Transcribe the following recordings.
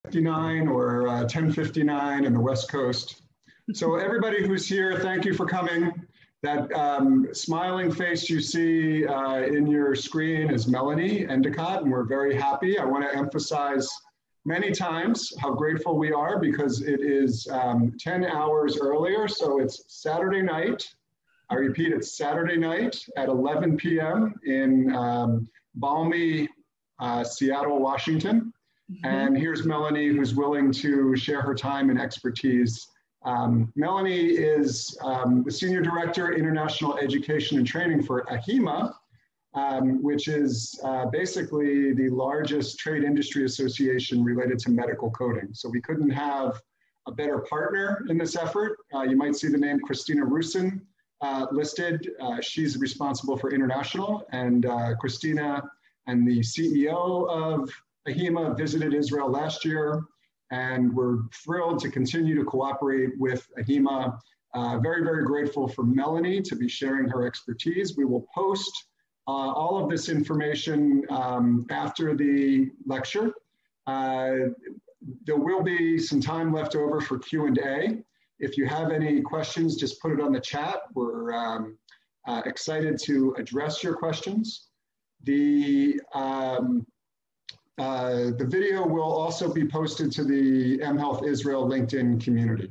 59 or 10:59 in the West Coast. So everybody who's here, thank you for coming. That smiling face you see in your screen is Melanie Endicott, and we're very happy. I want to emphasize many times how grateful we are because it is 10 hours earlier, so it's Saturday night. I repeat, it's Saturday night at 11 p.m. in balmy Seattle, Washington. And here's Melanie, who's willing to share her time and expertise. Melanie is the Senior Director, International Education and Training for AHIMA, which is basically the largest trade industry association related to medical coding. So we couldn't have a better partner in this effort. You might see the name Christina Rusin listed. She's responsible for international, and Christina and the CEO of AHIMA visited Israel last year, and we're thrilled to continue to cooperate with AHIMA. Very, very grateful for Melanie to be sharing her expertise. We will post all of this information after the lecture. There will be some time left over for Q&A. If you have any questions, just put it on the chat. We're excited to address your questions. The video will also be posted to the mHealth Israel LinkedIn community.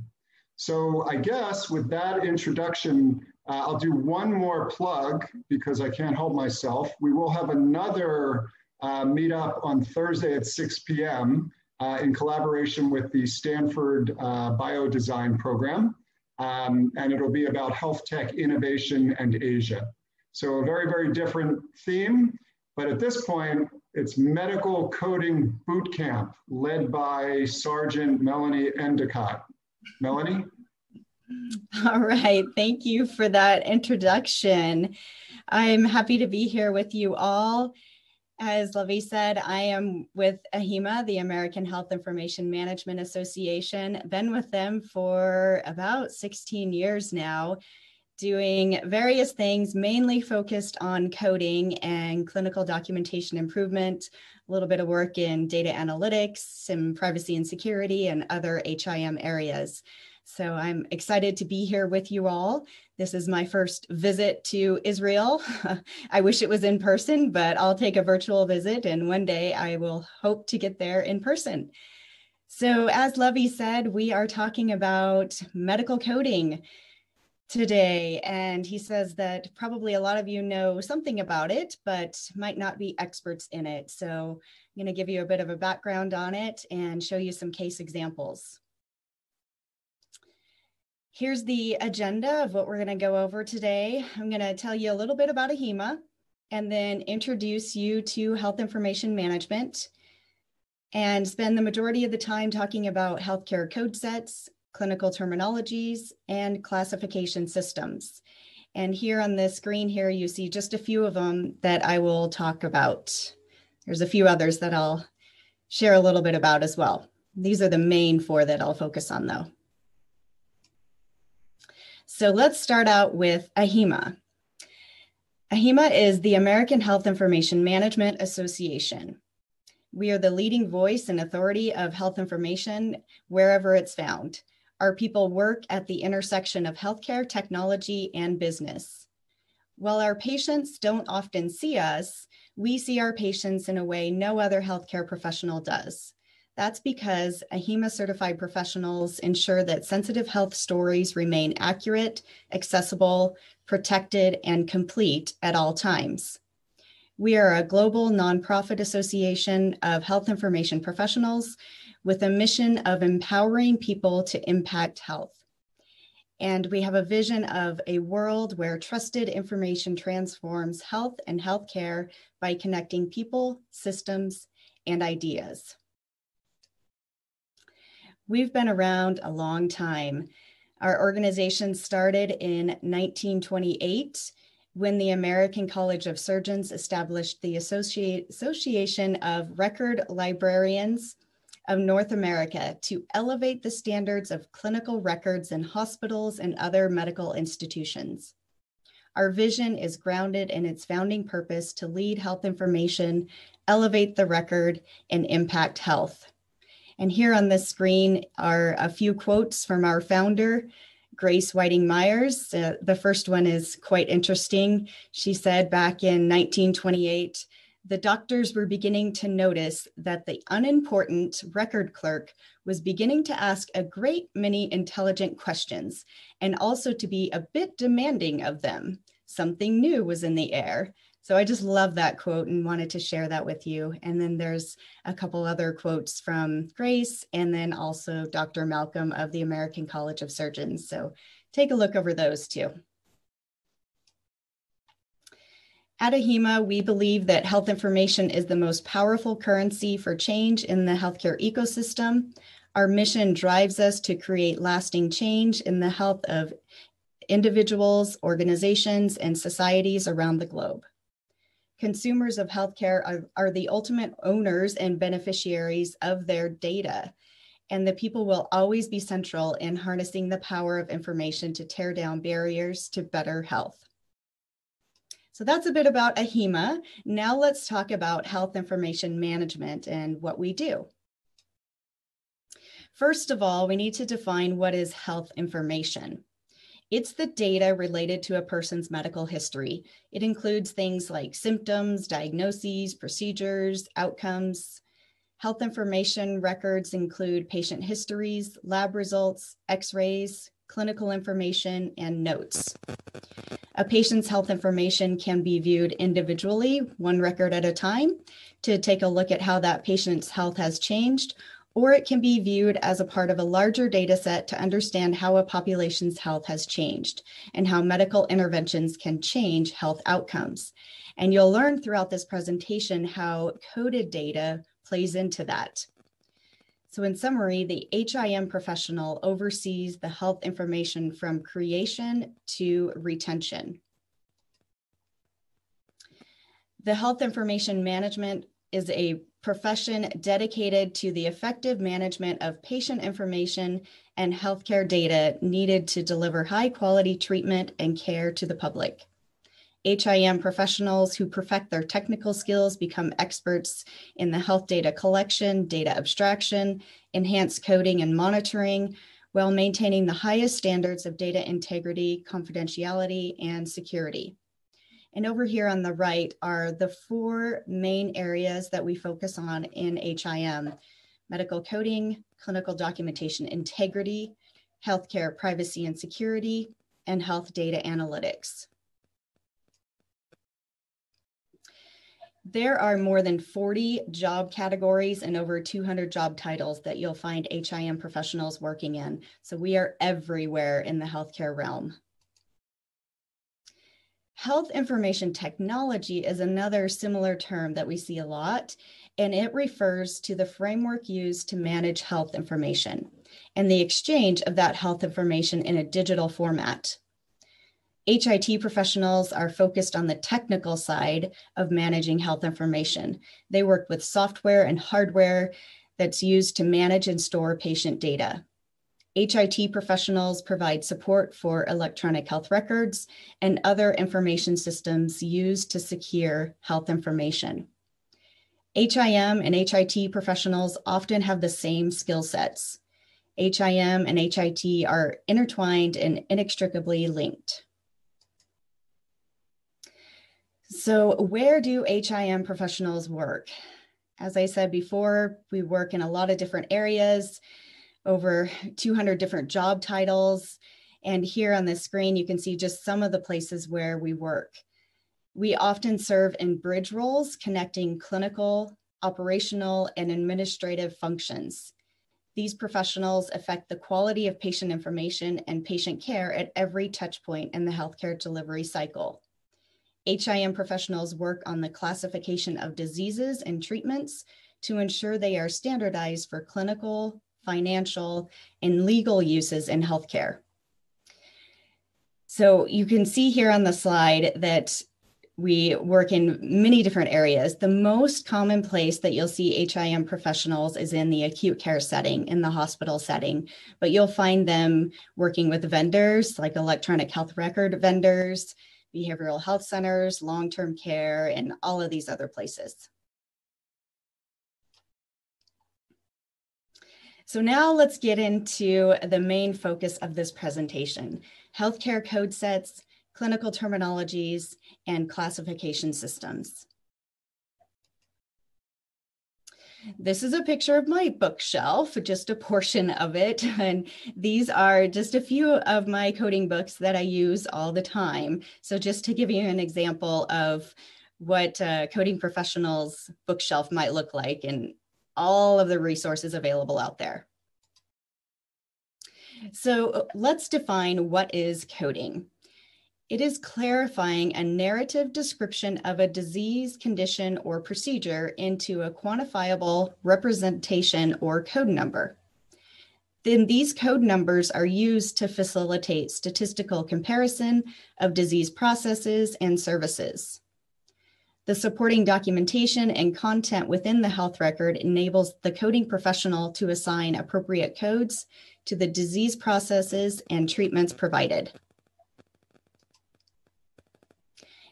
So I guess with that introduction, I'll do one more plug because I can't help myself. We will have another meetup on Thursday at 6 p.m. In collaboration with the Stanford Biodesign Program. And it'll be about health tech innovation and Asia. So a very, very different theme. But at this point, it's Medical Coding Bootcamp led by Sergeant Melanie Endicott. Melanie? All right, thank you for that introduction. I'm happy to be here with you all. As Lovey said, I am with AHIMA, the American Health Information Management Association. Been with them for about 16 years now, doing various things, mainly focused on coding and clinical documentation improvement, a little bit of work in data analytics, some privacy and security, and other HIM areas. So I'm excited to be here with you all. This is my first visit to Israel. I wish it was in person, but I'll take a virtual visit, and one day I will hope to get there in person. So as Lovey said, we are talking about medical coding today, and he says that probably a lot of you know something about it, but might not be experts in it. So I'm going to give you a bit of a background on it and show you some case examples. Here's the agenda of what we're going to go over today. I'm going to tell you a little bit about AHIMA and then introduce you to health information management and spend the majority of the time talking about healthcare code sets, clinical terminologies, and classification systems. And here on the screen here, you see just a few of them that I will talk about. There's a few others that I'll share a little bit about as well. These are the main four that I'll focus on though. So let's start out with AHIMA. AHIMA is the American Health Information Management Association. We are the leading voice and authority of health information wherever it's found. Our people work at the intersection of healthcare, technology, and business. While our patients don't often see us, we see our patients in a way no other healthcare professional does. That's because AHIMA certified professionals ensure that sensitive health stories remain accurate, accessible, protected, and complete at all times. We are a global nonprofit association of health information professionals with a mission of empowering people to impact health. And we have a vision of a world where trusted information transforms health and healthcare by connecting people, systems, and ideas. We've been around a long time. Our organization started in 1928 when the American College of Surgeons established the Association of Record Librarians of North America to elevate the standards of clinical records in hospitals and other medical institutions. Our vision is grounded in its founding purpose to lead health information, elevate the record, and impact health. And here on the screen are a few quotes from our founder, Grace Whiting Myers. The first one is quite interesting. She said back in 1928, the doctors were beginning to notice that the unimportant record clerk was beginning to ask a great many intelligent questions and also to be a bit demanding of them. Something new was in the air. So I just love that quote and wanted to share that with you. And then there's a couple other quotes from Grace and then also Dr. Malcolm of the American College of Surgeons. So take a look over those too. At AHIMA, we believe that health information is the most powerful currency for change in the healthcare ecosystem. Our mission drives us to create lasting change in the health of individuals, organizations, and societies around the globe. Consumers of healthcare are the ultimate owners and beneficiaries of their data, and the people will always be central in harnessing the power of information to tear down barriers to better health. So that's a bit about AHIMA. Now let's talk about health information management and what we do. First of all, we need to define what is health information. It's the data related to a person's medical history. It includes things like symptoms, diagnoses, procedures, outcomes. Health information records include patient histories, lab results, x-rays, clinical information, and notes. A patient's health information can be viewed individually, one record at a time, to take a look at how that patient's health has changed, or it can be viewed as a part of a larger data set to understand how a population's health has changed and how medical interventions can change health outcomes. And you'll learn throughout this presentation how coded data plays into that. So in summary, the HIM professional oversees the health information from creation to retention. The health information management is a profession dedicated to the effective management of patient information and healthcare data needed to deliver high quality treatment and care to the public. HIM professionals who perfect their technical skills become experts in the health data collection, data abstraction, enhanced coding and monitoring, while maintaining the highest standards of data integrity, confidentiality, and security. And over here on the right are the 4 main areas that we focus on in HIM: medical coding, clinical documentation integrity, healthcare privacy and security, and health data analytics. There are more than 40 job categories and over 200 job titles that you'll find HIM professionals working in. So we are everywhere in the healthcare realm. Health information technology is another similar term that we see a lot, and it refers to the framework used to manage health information and the exchange of that health information in a digital format. HIT professionals are focused on the technical side of managing health information. They work with software and hardware that's used to manage and store patient data. HIT professionals provide support for electronic health records and other information systems used to secure health information. HIM and HIT professionals often have the same skill sets. HIM and HIT are intertwined and inextricably linked. So where do HIM professionals work? As I said before, we work in a lot of different areas, over 200 different job titles. And here on the screen, you can see just some of the places where we work. We often serve in bridge roles connecting clinical, operational, and administrative functions. These professionals affect the quality of patient information and patient care at every touch point in the healthcare delivery cycle. HIM professionals work on the classification of diseases and treatments to ensure they are standardized for clinical, financial, and legal uses in healthcare. So you can see here on the slide that we work in many different areas. The most common place that you'll see HIM professionals is in the acute care setting, in the hospital setting, but you'll find them working with vendors like electronic health record vendors, behavioral health centers, long-term care, and all of these other places. So now let's get into the main focus of this presentation: healthcare code sets, clinical terminologies, and classification systems. This is a picture of my bookshelf, just a portion of it. And these are just a few of my coding books that I use all the time. So just to give you an example of what coding professionals' bookshelf might look like and all of the resources available out there. So let's define what is coding. It is clarifying a narrative description of a disease, condition, or procedure into a quantifiable representation or code number. Then these code numbers are used to facilitate statistical comparison of disease processes and services. The supporting documentation and content within the health record enables the coding professional to assign appropriate codes to the disease processes and treatments provided.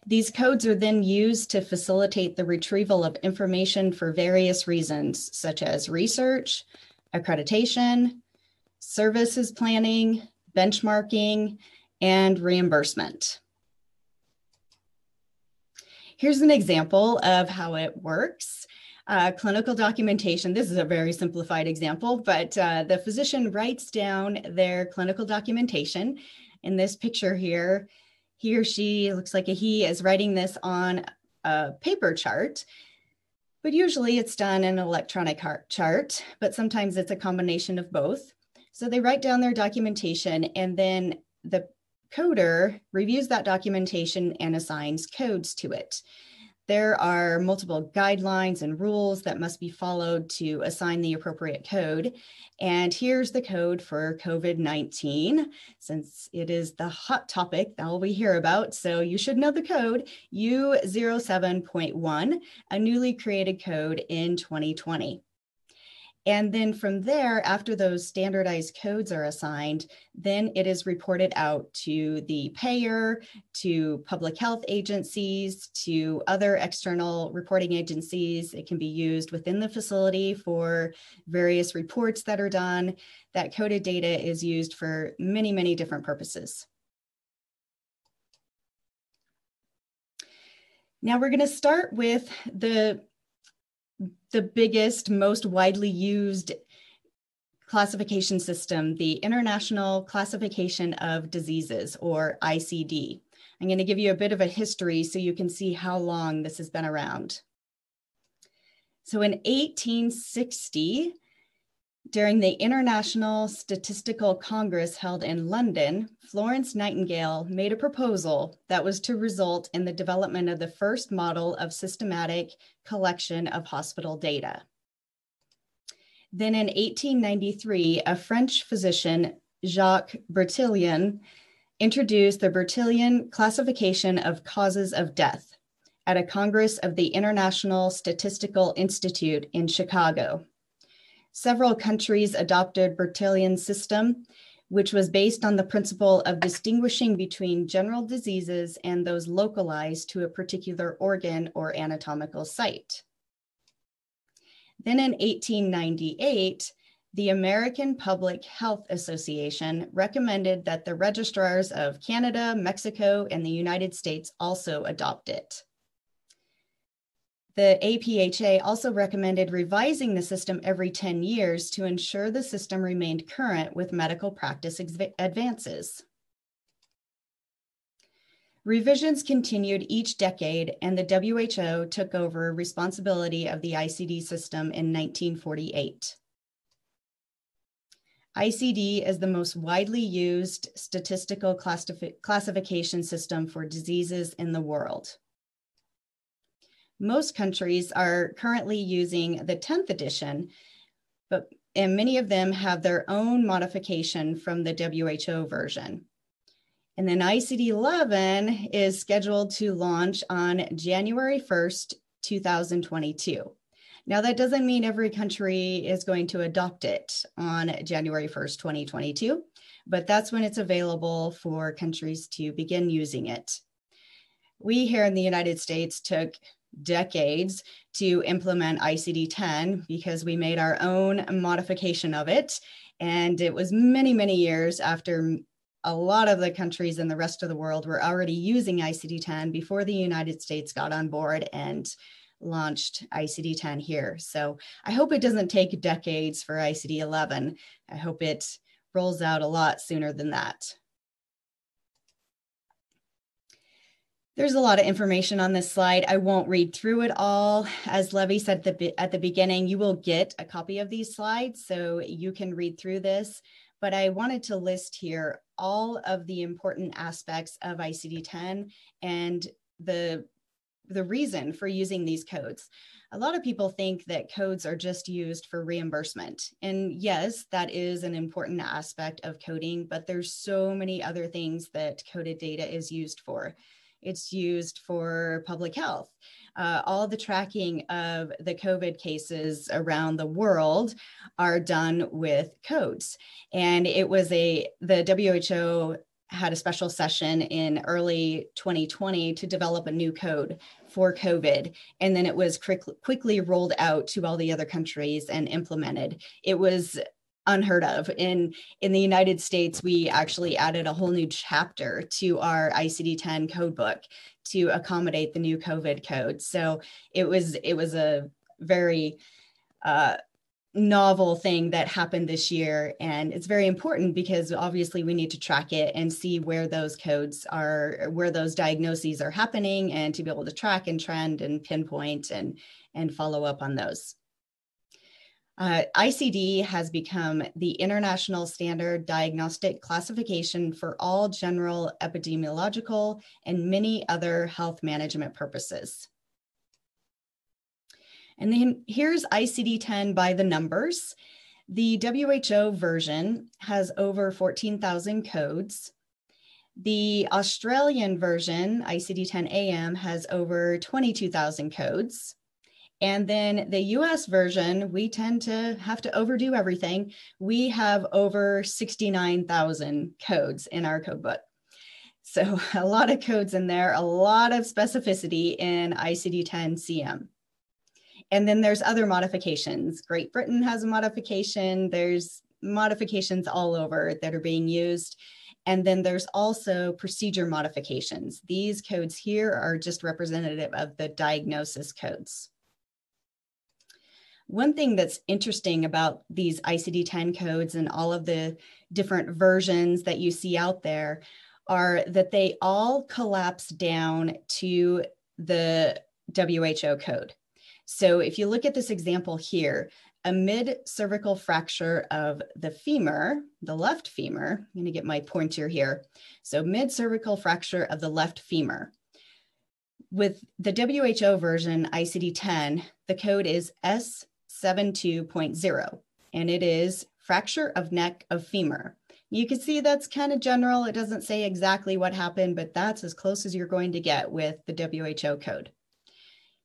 These codes are then used to facilitate the retrieval of information for various reasons, such as research, accreditation, services planning, benchmarking, and reimbursement. Here's an example of how it works. Clinical documentation. This is a very simplified example, but the physician writes down their clinical documentation. In this picture here, he or she, looks like a he, is writing this on a paper chart, but usually it's done in an electronic chart, but sometimes it's a combination of both. So they write down their documentation, and then the coder reviews that documentation and assigns codes to it. There are multiple guidelines and rules that must be followed to assign the appropriate code. And here's the code for COVID-19, since it is the hot topic that we hear about. So you should know the code, U07.1, a newly created code in 2020. And then from there, after those standardized codes are assigned, then it is reported out to the payer, to public health agencies, to other external reporting agencies. It can be used within the facility for various reports that are done. That coded data is used for many, many different purposes. Now we're going to start with the biggest, most widely used classification system, the International Classification of Diseases, or ICD. I'm going to give you a bit of a history so you can see how long this has been around. So in 1860, during the International Statistical Congress held in London, Florence Nightingale made a proposal that was to result in the development of the first model of systematic collection of hospital data. Then in 1893, a French physician, Jacques Bertillon, introduced the Bertillon classification of causes of death at a Congress of the International Statistical Institute in Chicago. Several countries adopted Bertillon's system, which was based on the principle of distinguishing between general diseases and those localized to a particular organ or anatomical site. Then in 1898, the American Public Health Association recommended that the registrars of Canada, Mexico, and the United States also adopt it. The APHA also recommended revising the system every 10 years to ensure the system remained current with medical practice advances. Revisions continued each decade, and the WHO took over responsibility of the ICD system in 1948. ICD is the most widely used statistical classification system for diseases in the world. Most countries are currently using the 10th edition, and many of them have their own modification from the WHO version. And then ICD-11 is scheduled to launch on January 1st, 2022. Now, that doesn't mean every country is going to adopt it on January 1st, 2022, but that's when it's available for countries to begin using it. We here in the United States took decades to implement ICD-10 because we made our own modification of it. And it was many, many years after a lot of the countries in the rest of the world were already using ICD-10 before the United States got on board and launched ICD-10 here. So I hope it doesn't take decades for ICD-11. I hope it rolls out a lot sooner than that. There's a lot of information on this slide. I won't read through it all. As Levy said at the beginning, you will get a copy of these slides so you can read through this. But I wanted to list here all of the important aspects of ICD-10 and the reason for using these codes. A lot of people think that codes are just used for reimbursement. And yes, that is an important aspect of coding, but there's so many other things that coded data is used for. It's used for public health. All the tracking of the COVID cases around the world are done with codes. And it was the WHO had a special session in early 2020 to develop a new code for COVID. And then it was quickly rolled out to all the other countries and implemented. It was unheard of. In the United States, we actually added a whole new chapter to our ICD-10 code book to accommodate the new COVID code. So it was a very novel thing that happened this year. And it's very important because obviously we need to track it and see where those codes are, where those diagnoses are happening, and to be able to track and trend and pinpoint and follow up on those. ICD has become the international standard diagnostic classification for all general epidemiological and many other health management purposes. And then here's ICD-10 by the numbers. The WHO version has over 14,000 codes. The Australian version, ICD-10 AM, has over 22,000 codes. And then the US version, we tend to have to overdo everything. We have over 69,000 codes in our code book. So a lot of codes in there, a lot of specificity in ICD-10 CM. And then there's other modifications. Great Britain has a modification. There's modifications all over that are being used. And then there's also procedure modifications. These codes here are just representative of the diagnosis codes. One thing that's interesting about these ICD-10 codes and all of the different versions that you see out there are that they all collapse down to the WHO code. So if you look at this example here, a mid-cervical fracture of the femur, the left femur, I'm going to get my pointer here. So mid-cervical fracture of the left femur. With the WHO version, ICD-10, the code is S72.0, and it is fracture of neck of femur. You can see that's kind of general. It doesn't say exactly what happened, but that's as close as you're going to get with the WHO code.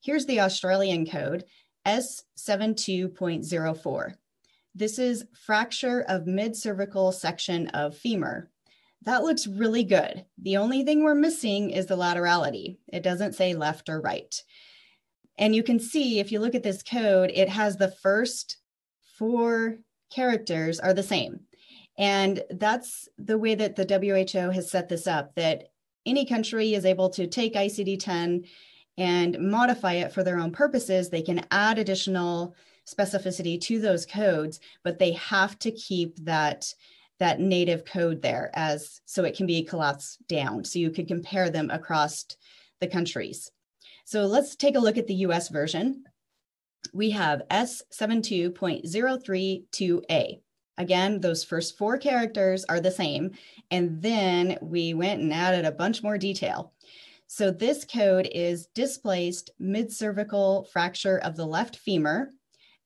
Here's the Australian code, S72.04. This is fracture of mid-cervical section of femur. That looks really good. The only thing we're missing is the laterality. It doesn't say left or right. And you can see, if you look at this code, it has the first 4 characters are the same. And that's the way that the WHO has set this up, that any country is able to take ICD-10 and modify it for their own purposes. They can add additional specificity to those codes, but they have to keep that native code there so it can be collapsed down. So you could compare them across the countries. So let's take a look at the US version. We have S72.032A. Again, those first 4 characters are the same. And then we went and added a bunch more detail. So this code is displaced mid-cervical fracture of the left femur,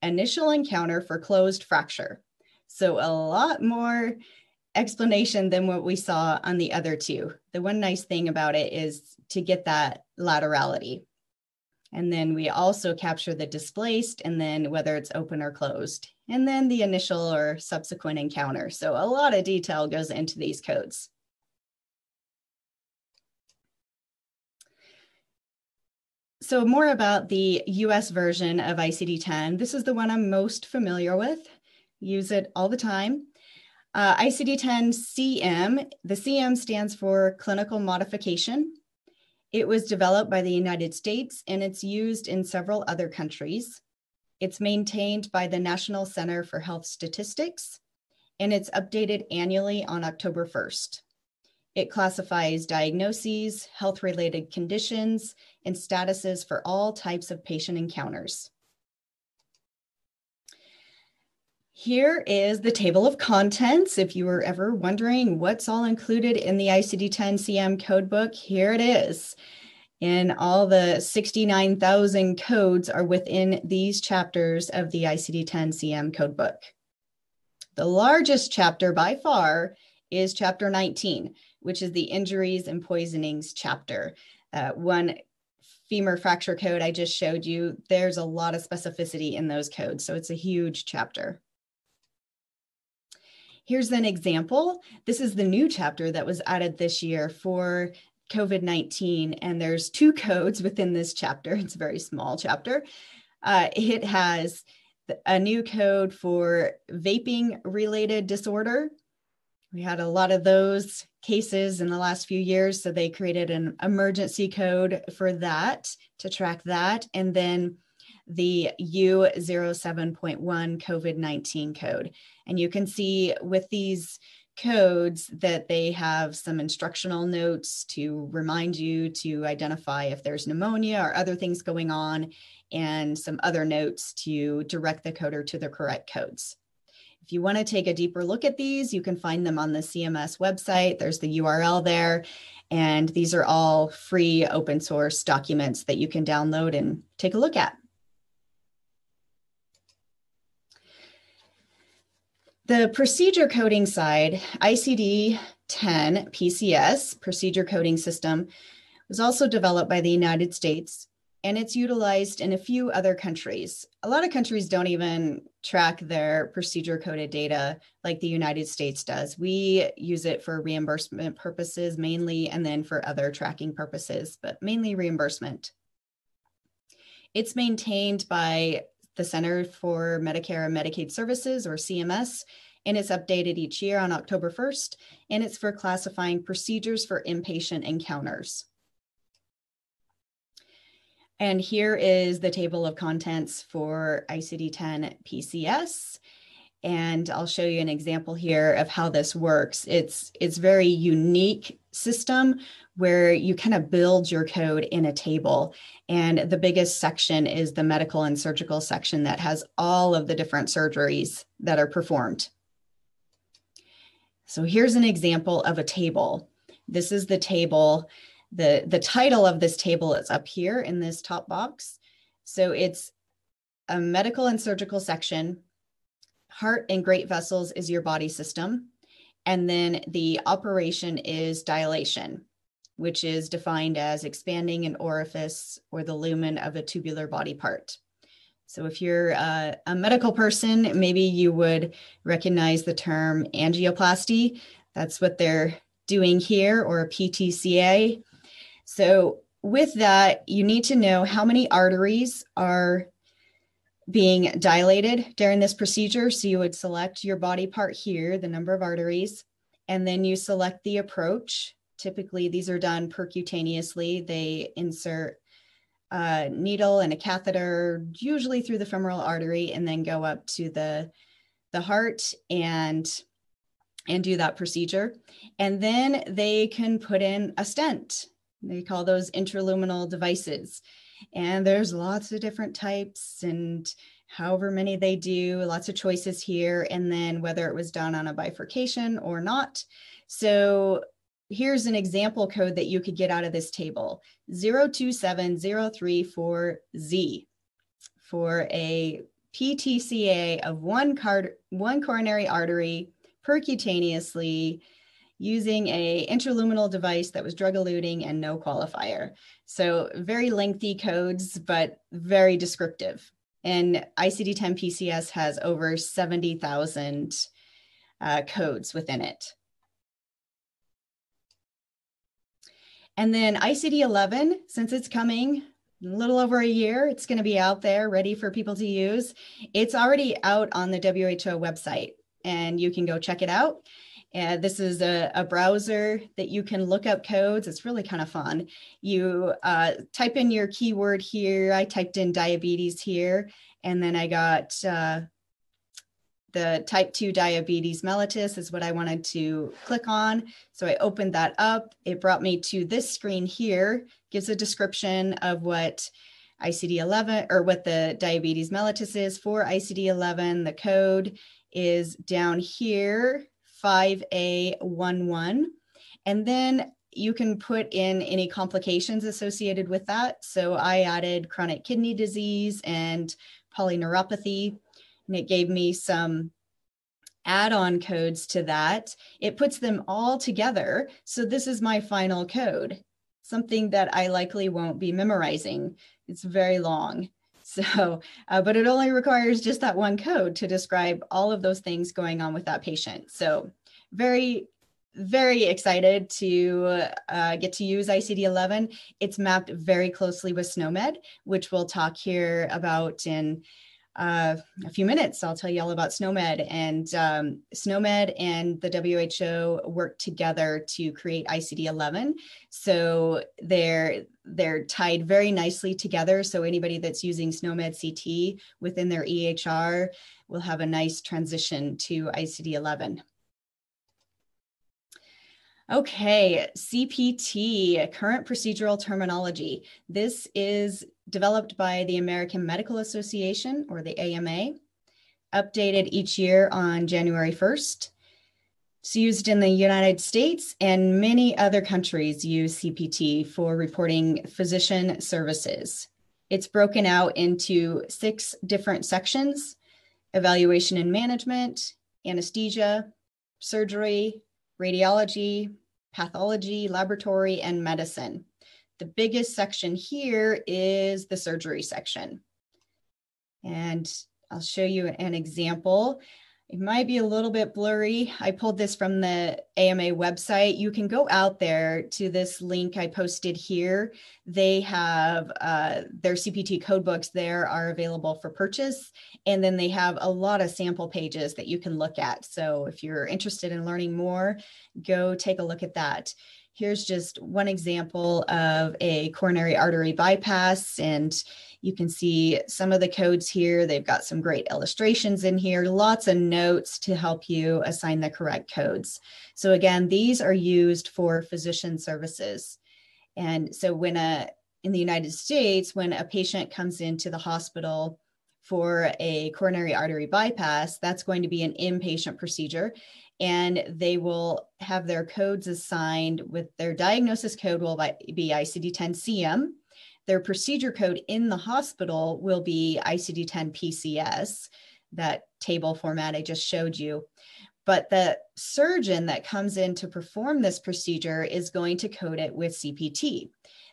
initial encounter for closed fracture. So a lot more explanation than what we saw on the other 2. The one nice thing about it is to get that laterality. And then we also capture the displaced, and then whether it's open or closed, and then the initial or subsequent encounter. So a lot of detail goes into these codes. So more about the US version of ICD-10. This is the one I'm most familiar with. Use it all the time. ICD-10-CM, the CM stands for clinical modification. It was developed by the United States and it's used in several other countries. It's maintained by the National Center for Health Statistics and it's updated annually on October 1st. It classifies diagnoses, health-related conditions, and statuses for all types of patient encounters. Here is the table of contents. If you were ever wondering what's all included in the ICD-10-CM codebook, here it is. And all the 69,000 codes are within these chapters of the ICD-10-CM codebook. The largest chapter by far is chapter 19, which is the injuries and poisonings chapter. One femur fracture code I just showed you, there's a lot of specificity in those codes, so it's a huge chapter. Here's an example. This is the new chapter that was added this year for COVID-19, and there's 2 codes within this chapter. It's a very small chapter. It has a new code for vaping-related disorder. We had a lot of those cases in the last few years, so they created an emergency code for that to track that, and then the U07.1 COVID-19 code. And you can see with these codes that they have some instructional notes to remind you to identify if there's pneumonia or other things going on, and some other notes to direct the coder to the correct codes. If you want to take a deeper look at these, you can find them on the CMS website. There's the URL there. And these are all free open source documents that you can download and take a look at. The procedure coding side, ICD-10-PCS, procedure coding system, was also developed by the United States, and it's utilized in a few other countries. A lot of countries don't even track their procedure coded data like the United States does. We use it for reimbursement purposes mainly, and then for other tracking purposes, but mainly reimbursement. It's maintained by the Center for Medicare and Medicaid Services, or CMS, and it's updated each year on October 1st, and it's for classifying procedures for inpatient encounters. And here is the table of contents for ICD-10-PCS. And I'll show you an example here of how this works. It's a very unique system where you kind of build your code in a table. And the biggest section is the medical and surgical section that has all of the different surgeries that are performed. So here's an example of a table. This is the table. The title of this table is up here in this top box. So it's a medical and surgical section. Heart and great vessels is your body system. And then the operation is dilation, which is defined as expanding an orifice or the lumen of a tubular body part. So if you're a medical person, maybe you would recognize the term angioplasty. That's what they're doing here, or a PTCA. So with that, you need to know how many arteries are being dilated during this procedure. So you would select your body part here, the number of arteries, and then you select the approach. Typically, these are done percutaneously. They insert a needle and a catheter, usually through the femoral artery, and then go up to the heart and do that procedure. And then they can put in a stent. They call those intraluminal devices. And there's lots of different types and however many they do, lots of choices here. And then whether it was done on a bifurcation or not. So here's an example code that you could get out of this table, 027034Z for a PTCA of one coronary artery percutaneously using a intraluminal device that was drug-eluting and no qualifier. So very lengthy codes, but very descriptive. And ICD-10-PCS has over 70,000 codes within it. And then ICD-11, since it's coming little over a year. It's going to be out there ready for people to use. It's already out on the WHO website, and you can go check it out. And this is a browser that you can look up codes. It's really kind of fun. You type in your keyword here. I typed in diabetes here, and then I got the type 2 diabetes mellitus is what I wanted to click on. So I opened that up. It brought me to this screen here, gives a description of what ICD-11 or what the diabetes mellitus is for ICD-11. The code is down here, 5A11. And then you can put in any complications associated with that. So I added chronic kidney disease and polyneuropathy, and it gave me some add-on codes to that. It puts them all together. So this is my final code, something that I likely won't be memorizing. It's very long. So, but it only requires just that one code to describe all of those things going on with that patient. So very, very excited to get to use ICD-11. It's mapped very closely with SNOMED, which we'll talk here about in a few minutes. I'll tell you all about SNOMED, and SNOMED and the WHO work together to create ICD-11. So they're tied very nicely together. So anybody that's using SNOMED-CT within their EHR will have a nice transition to ICD-11. Okay, CPT, current procedural terminology. This is developed by the American Medical Association, or the AMA, updated each year on January 1st. It's used in the United States, and many other countries use CPT for reporting physician services. It's broken out into 6 different sections: evaluation and management, anesthesia, surgery, radiology, pathology, laboratory, and medicine. The biggest section here is the surgery section. And I'll show you an example. It might be a little bit blurry. I pulled this from the AMA website. You can go out there to this link I posted here. They have their CPT code books there are available for purchase. And then they have a lot of sample pages that you can look at. So if you're interested in learning more, go take a look at that. Here's just one example of a coronary artery bypass, and you can see some of the codes here. They've got some great illustrations in here, lots of notes to help you assign the correct codes. So again, these are used for physician services. And so when in the United States, when a patient comes into the hospital for a coronary artery bypass, that's going to be an inpatient procedure. And they will have their codes assigned with their diagnosis code will be ICD-10-CM. Their procedure code in the hospital will be ICD-10-PCS, that table format I just showed you. But the surgeon that comes in to perform this procedure is going to code it with CPT.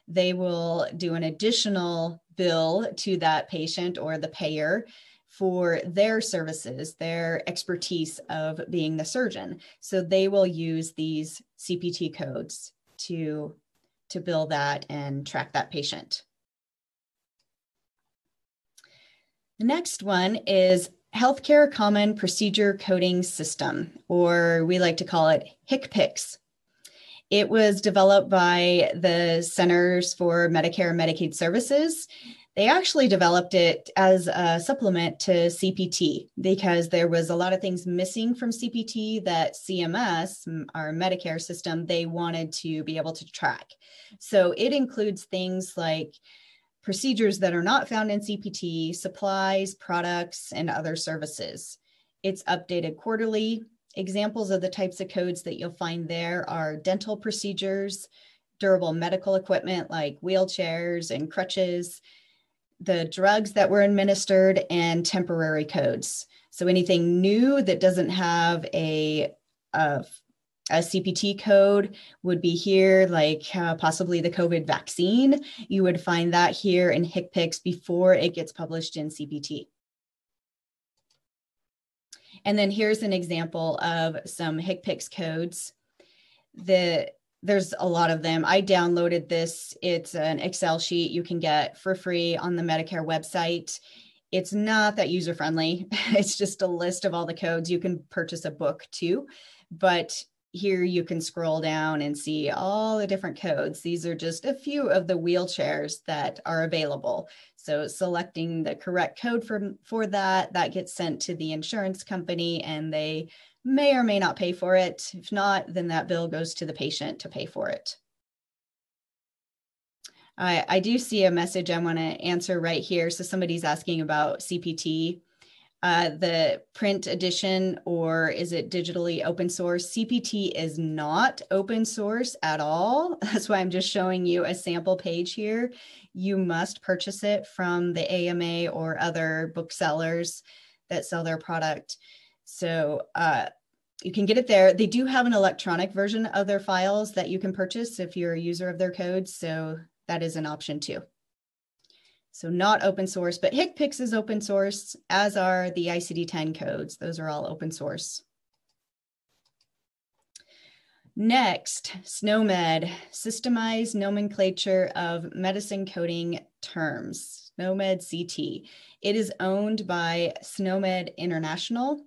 They will do an additional bill to that patient or the payer for their services, their expertise of being the surgeon. So they will use these CPT codes to bill that and track that patient. The next one is Healthcare Common Procedure Coding System, or we like to call it HCPCS. It was developed by the Centers for Medicare and Medicaid Services. They actually developed it as a supplement to CPT because there was a lot of things missing from CPT that CMS, our Medicare system, they wanted to be able to track. So it includes things like procedures that are not found in CPT, supplies, products, and other services. It's updated quarterly. Examples of the types of codes that you'll find there are dental procedures, durable medical equipment like wheelchairs and crutches, the drugs that were administered, and temporary codes. So anything new that doesn't have a CPT code would be here, like possibly the COVID vaccine. You would find that here in HCPCS before it gets published in CPT. And then here's an example of some HCPCS codes. The there's a lot of them. I downloaded this. It's an Excel sheet you can get for free on the Medicare website. It's not that user-friendly. It's just a list of all the codes. You can purchase a book too, but here you can scroll down and see all the different codes. These are just a few of the wheelchairs that are available. So selecting the correct code for that gets sent to the insurance company, and they may or may not pay for it. If not, then that bill goes to the patient to pay for it. I do see a message I want to answer right here. So somebody's asking about CPT, the print edition, or is it digitally open source? CPT is not open source at all. That's why I'm just showing you a sample page here. You must purchase it from the AMA or other booksellers that sell their product. So you can get it there. They do have an electronic version of their files that you can purchase if you're a user of their codes. So that is an option too. So not open source, but HCPCS is open source, as are the ICD-10 codes. Those are all open source. Next, SNOMED, Systemized Nomenclature of Medicine Coding Terms, SNOMED-CT. It is owned by SNOMED International.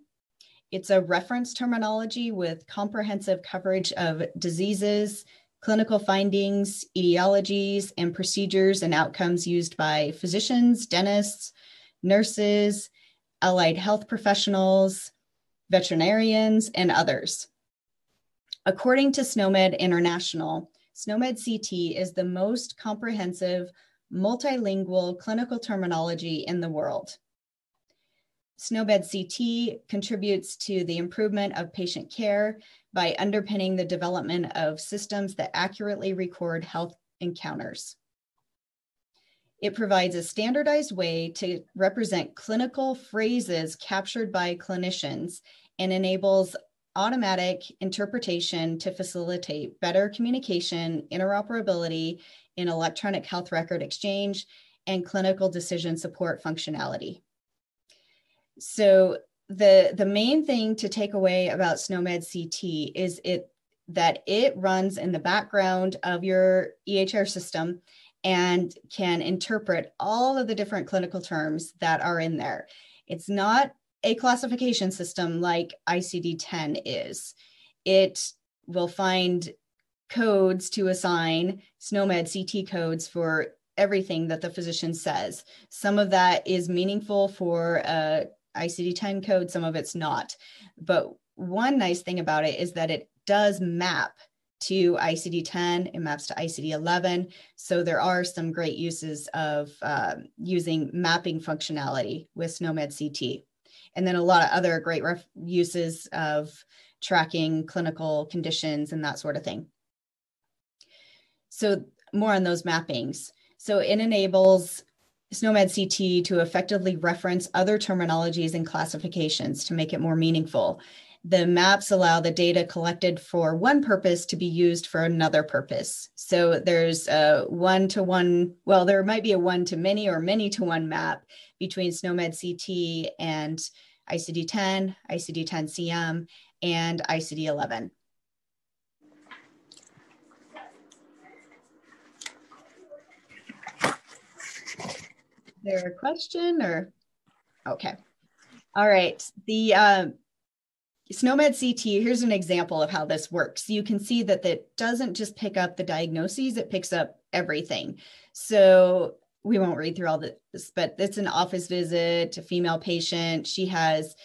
It's a reference terminology with comprehensive coverage of diseases, clinical findings, etiologies, and procedures and outcomes used by physicians, dentists, nurses, allied health professionals, veterinarians, and others. According to SNOMED International, SNOMED-CT is the most comprehensive multilingual clinical terminology in the world. SNOMED-CT contributes to the improvement of patient care by underpinning the development of systems that accurately record health encounters. It provides a standardized way to represent clinical phrases captured by clinicians and enables automatic interpretation to facilitate better communication, interoperability in electronic health record exchange, and clinical decision support functionality. So the main thing to take away about SNOMED-CT is that it runs in the background of your EHR system and can interpret all of the different clinical terms that are in there. It's not a classification system like ICD-10 is. It will find codes to assign SNOMED-CT codes for everything that the physician says. Some of that is meaningful for ICD-10 code, some of it's not. But one nice thing about it is that it does map to ICD-10, it maps to ICD-11. So there are some great uses of using mapping functionality with SNOMED-CT. And then a lot of other great uses of tracking clinical conditions and that sort of thing. So more on those mappings. So it enables SNOMED-CT to effectively reference other terminologies and classifications to make it more meaningful. The maps allow the data collected for one purpose to be used for another purpose. So there's a one-to-one, well, there might be a one-to-many or many-to-one map between SNOMED-CT and ICD-10, ICD-10-CM, and ICD-11. Is there a question or? Okay. All right. The SNOMED-CT, here's an example of how this works. You can see that it doesn't just pick up the diagnoses, it picks up everything. So we won't read through all this, but it's an office visit, a female patient. She has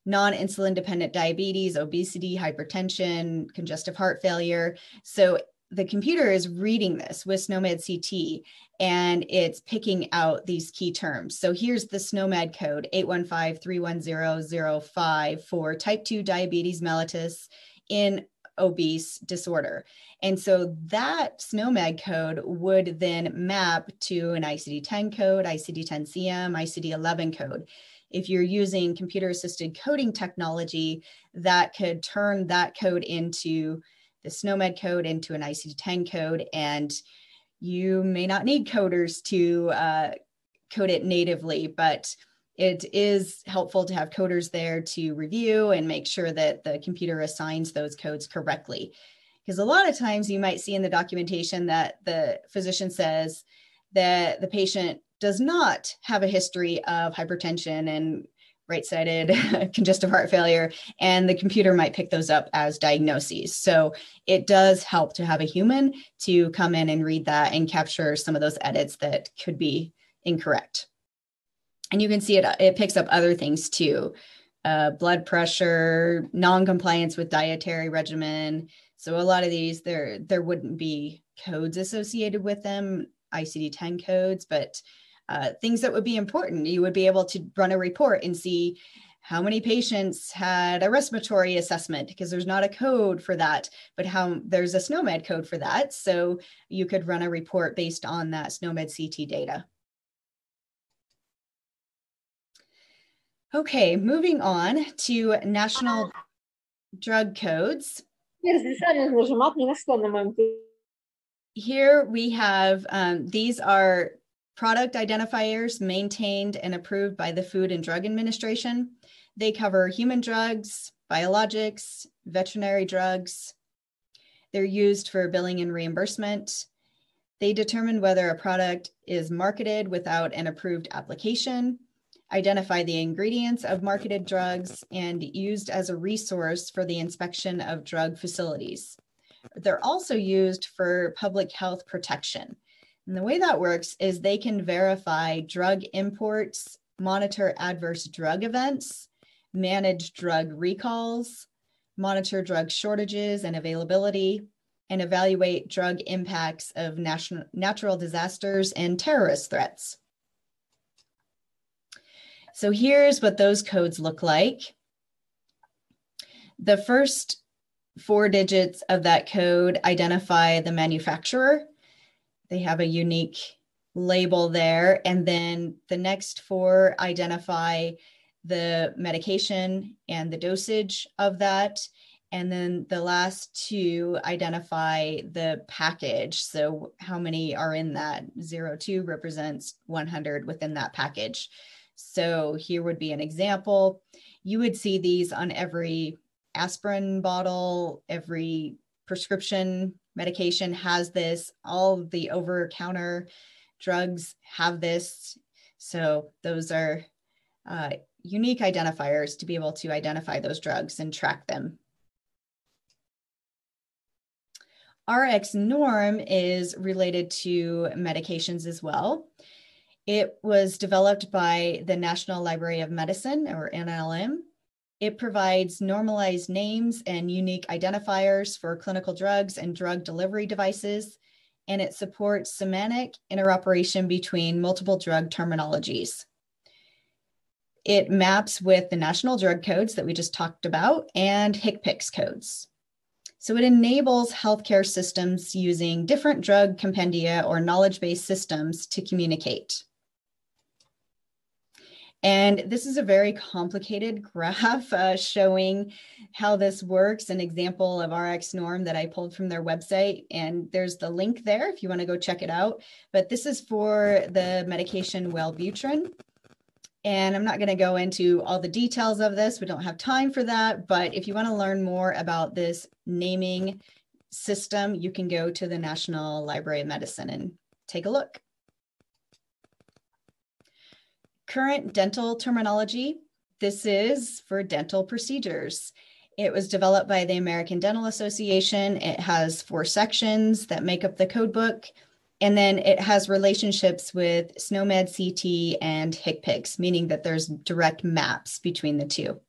non-insulin dependent diabetes, obesity, hypertension, congestive heart failure. So the computer is reading this with SNOMED-CT and it's picking out these key terms. So here's the SNOMED code 815-310-05 for type 2 diabetes mellitus in obese disorder. And so that SNOMED code would then map to an ICD-10 code, ICD-10-CM, ICD-11 code. If you're using computer-assisted coding technology, that could turn that code into the SNOMED code into an ICD-10 code, and you may not need coders to code it natively, but it is helpful to have coders there to review and make sure that the computer assigns those codes correctly. Because a lot of times you might see in the documentation that the physician says that the patient does not have a history of hypertension and right-sided congestive heart failure, and the computer might pick those up as diagnoses. So it does help to have a human to come in and read that and capture some of those edits that could be incorrect. And you can see it picks up other things too. Blood pressure, non-compliance with dietary regimen. So a lot of these, there wouldn't be codes associated with them, ICD-10 codes, but things that would be important. You would be able to run a report and see how many patients had a respiratory assessment, because there's not a code for that, but there's a SNOMED code for that. So you could run a report based on that SNOMED-CT data. Okay, moving on to national drug codes. Here we have, these are product identifiers maintained and approved by the Food and Drug Administration. They cover human drugs, biologics, veterinary drugs. They're used for billing and reimbursement. They determine whether a product is marketed without an approved application, identify the ingredients of marketed drugs, and used as a resource for the inspection of drug facilities. They're also used for public health protection. And the way that works is they can verify drug imports, monitor adverse drug events, manage drug recalls, monitor drug shortages and availability, and evaluate drug impacts of natural disasters and terrorist threats. So here's what those codes look like. The first 4 digits of that code identify the manufacturer. They have a unique label there. And then the next 4 identify the medication and the dosage of that. And then the last 2 identify the package. So how many are in that? 02 represents 100 within that package. So here would be an example. You would see these on every aspirin bottle, every prescription medication has this, all the over-the-counter drugs have this. So those are unique identifiers to be able to identify those drugs and track them. RX norm is related to medications as well. It was developed by the National Library of Medicine, or NLM. It provides normalized names and unique identifiers for clinical drugs and drug delivery devices, and it supports semantic interoperation between multiple drug terminologies. It maps with the national drug codes that we just talked about and HCPCS codes. So it enables healthcare systems using different drug compendia or knowledge-based systems to communicate. And this is a very complicated graph showing how this works, an example of RX norm that I pulled from their website. And there's the link there if you want to go check it out. But this is for the medication Wellbutrin. And I'm not going to go into all the details of this. We don't have time for that. But if you want to learn more about this naming system, you can go to the National Library of Medicine and take a look. Current dental terminology. This is for dental procedures. It was developed by the American Dental Association. It has 4 sections that make up the code book. And then it has relationships with SNOMED-CT and HCPCS, meaning that there's direct maps between the 2.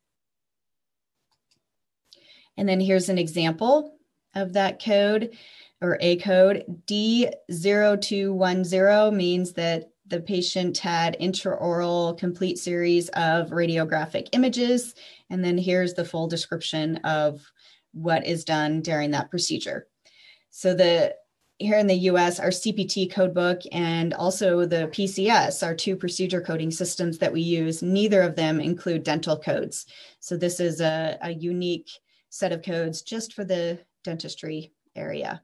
And then here's an example of that code, or a code. D0210 means that the patient had intraoral complete series of radiographic images. And then here's the full description of what is done during that procedure. So here in the US, our CPT codebook and also the PCS are 2 procedure coding systems that we use. Neither of them include dental codes. So this is a unique set of codes just for the dentistry area.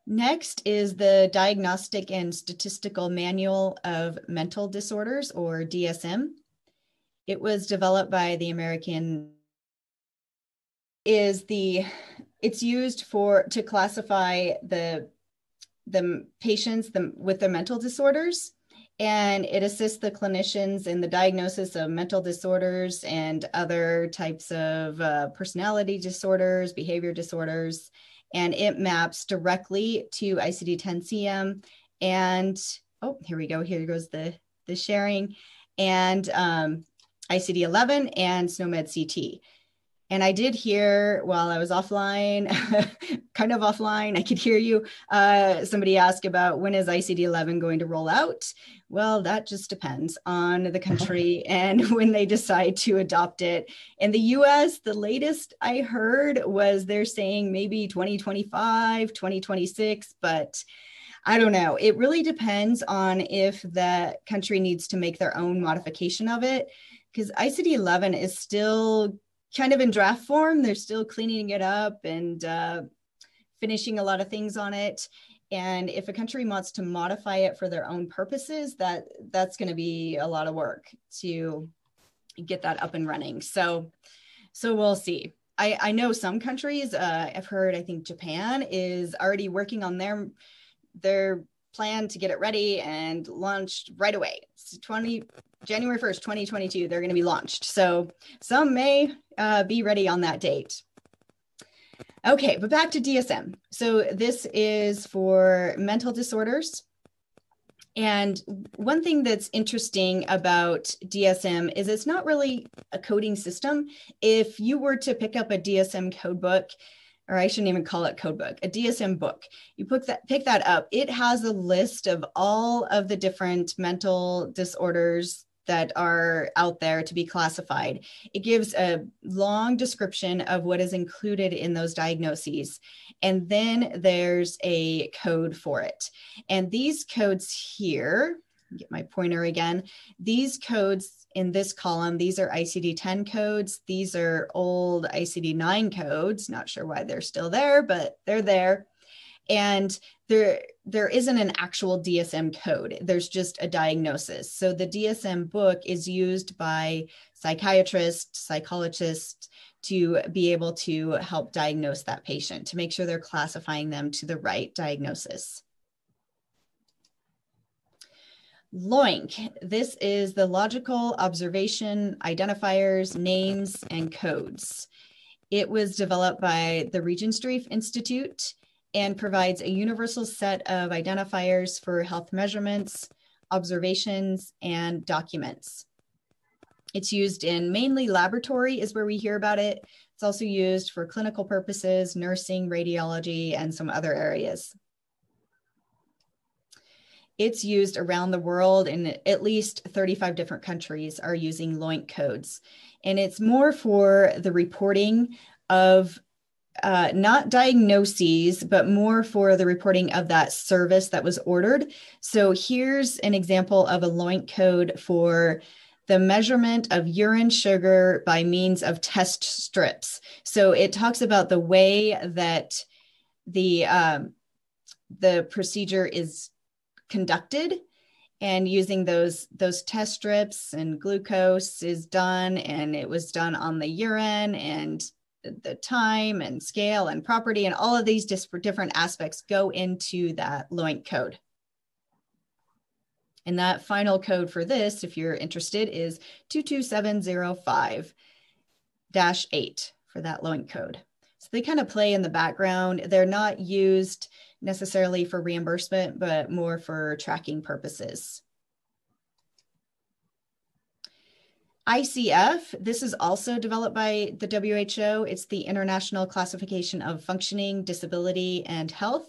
Next is the Diagnostic and Statistical Manual of Mental Disorders, or DSM. It was developed by the American is it's used to classify the patients with the mental disorders, and it assists the clinicians in the diagnosis of mental disorders and other types of personality disorders, behavior disorders, and it maps directly to ICD-10-CM. And oh, here we go. Here goes the sharing, and ICD-11 and SNOMED-CT. And I did hear while I was offline, kind of offline, I could hear you, somebody ask about when is ICD-11 going to roll out? Well, that just depends on the country and when they decide to adopt it. In the US, the latest I heard was they're saying maybe 2025, 2026, but I don't know. It really depends on if the country needs to make their own modification of it, because ICD-11 is still kind of in draft form. They're still cleaning it up and finishing a lot of things on it. And if a country wants to modify it for their own purposes, that's going to be a lot of work to get that up and running. So we'll see. I know some countries, I've heard, I think Japan is already working on their plan to get it ready and launched right away. It's January 1st, 2022, they're going to be launched. So some may be ready on that date. Okay, but back to DSM. So this is for mental disorders. And one thing that's interesting about DSM is it's not really a coding system. If you were to pick up a DSM code book, or I shouldn't even call it code book, a DSM book, you pick that up, it has a list of all of the different mental disorders that are out there to be classified. It gives a long description of what is included in those diagnoses. And then there's a code for it. And these codes here, get my pointer again, these codes in this column, these are ICD-10 codes. These are old ICD-9 codes. Not sure why they're still there, but they're there. And there isn't an actual DSM code. There's just a diagnosis. So the DSM book is used by psychiatrists, psychologists to be able to help diagnose that patient, to make sure they're classifying them to the right diagnosis. LOINC, this is the Logical Observation Identifiers, Names, and Codes. It was developed by the Regenstrief Institute and provides a universal set of identifiers for health measurements, observations, and documents. It's used in mainly laboratory is where we hear about it. It's also used for clinical purposes, nursing, radiology, and some other areas. It's used around the world, in at least 35 different countries are using LOINC codes. And it's more for the reporting of not diagnoses, but more for the reporting of that service that was ordered. So here's an example of a LOINC code for the measurement of urine sugar by means of test strips. So it talks about the way that the procedure is conducted, and using those test strips, and glucose is done, and it was done on the urine, and the time and scale and property and all of these different aspects go into that LOINC code. And that final code for this, if you're interested, is 22705-8 for that LOINC code. So they kind of play in the background. They're not used necessarily for reimbursement, but more for tracking purposes. ICF, this is also developed by the WHO. It's the International Classification of Functioning, Disability, and Health.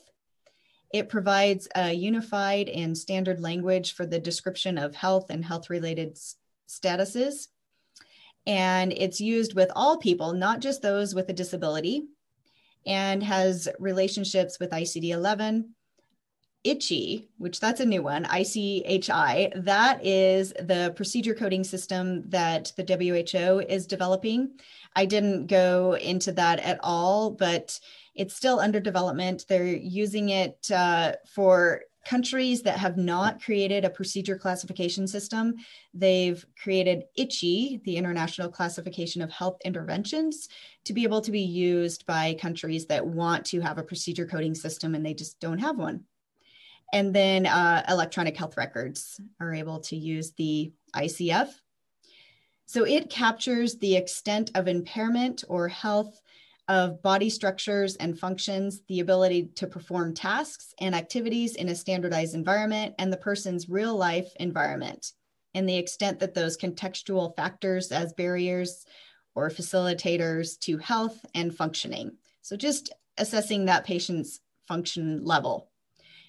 It provides a unified and standard language for the description of health and health-related statuses. And it's used with all people, not just those with a disability, and has relationships with ICD-11, ICHI, which that's a new one, ICHI, that is the procedure coding system that the WHO is developing. I didn't go into that at all, but it's still under development. They're using it for countries that have not created a procedure classification system, they've created ICHE, the International Classification of Health Interventions, to be able to be used by countries that want to have a procedure coding system and they just don't have one. And then electronic health records are able to use the ICF. So it captures the extent of impairment or health of body structures and functions, the ability to perform tasks and activities in a standardized environment, and the person's real life environment, and the extent that those contextual factors as barriers or facilitators to health and functioning. So just assessing that patient's function level.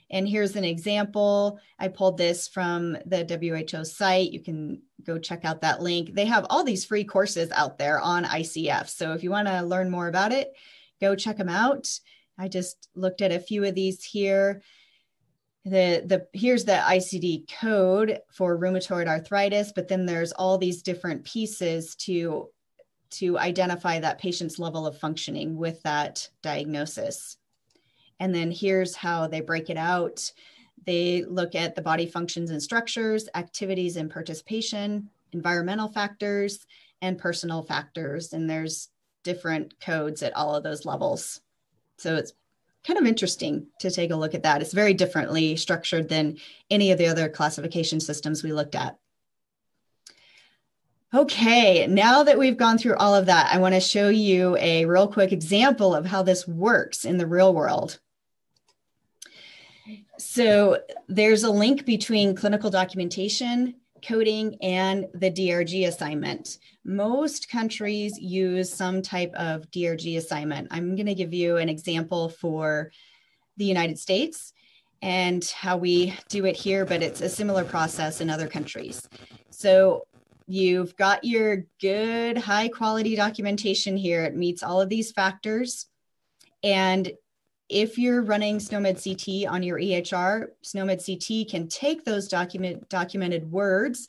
And here's an example. I pulled this from the WHO site. You can go check out that link. They have all these free courses out there on ICF. So if you want to learn more about it, go check them out. I just looked at a few of these here. Here's the ICD code for rheumatoid arthritis, but then there's all these different pieces to identify that patient's level of functioning with that diagnosis. And then here's how they break it out. They look at the body functions and structures, activities and participation, environmental factors, and personal factors. And there's different codes at all of those levels. So it's kind of interesting to take a look at that. It's very differently structured than any of the other classification systems we looked at. Okay, now that we've gone through all of that, I want to show you a real quick example of how this works in the real world. So there's a link between clinical documentation, coding, and the DRG assignment. Most countries use some type of DRG assignment. I'm going to give you an example for the United States and how we do it here, but it's a similar process in other countries. So you've got your good high quality documentation here. It meets all of these factors. And if you're running SNOMED-CT on your EHR, SNOMED-CT can take those documented words,